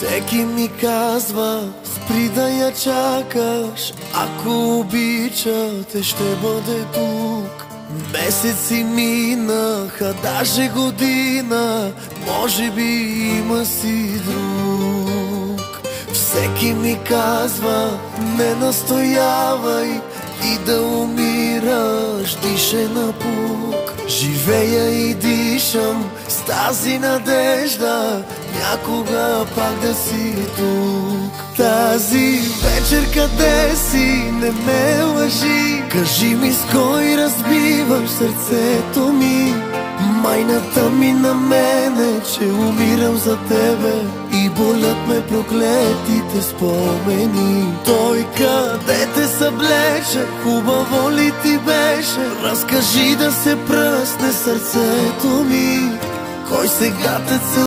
Всеки ми казва, спри да я чакаш, ако обичате ще бъде тук. Месеци минаха, даже година, може би има си друг. Всеки ми казва, не настоявай и да умираш, дише напук. Живея и дишам с тази надежда, някога пак да си тук. Тази вечер къде си, не ме лъжи, кажи ми с кой разбиваш сърцето ми. Майната ми на мене, че умирам за тебе и болят ме проклетите спомени. Той къде те съблече, хубаво ли ти беше? Разкажи да се пръсне сърцето ми. Кой сега те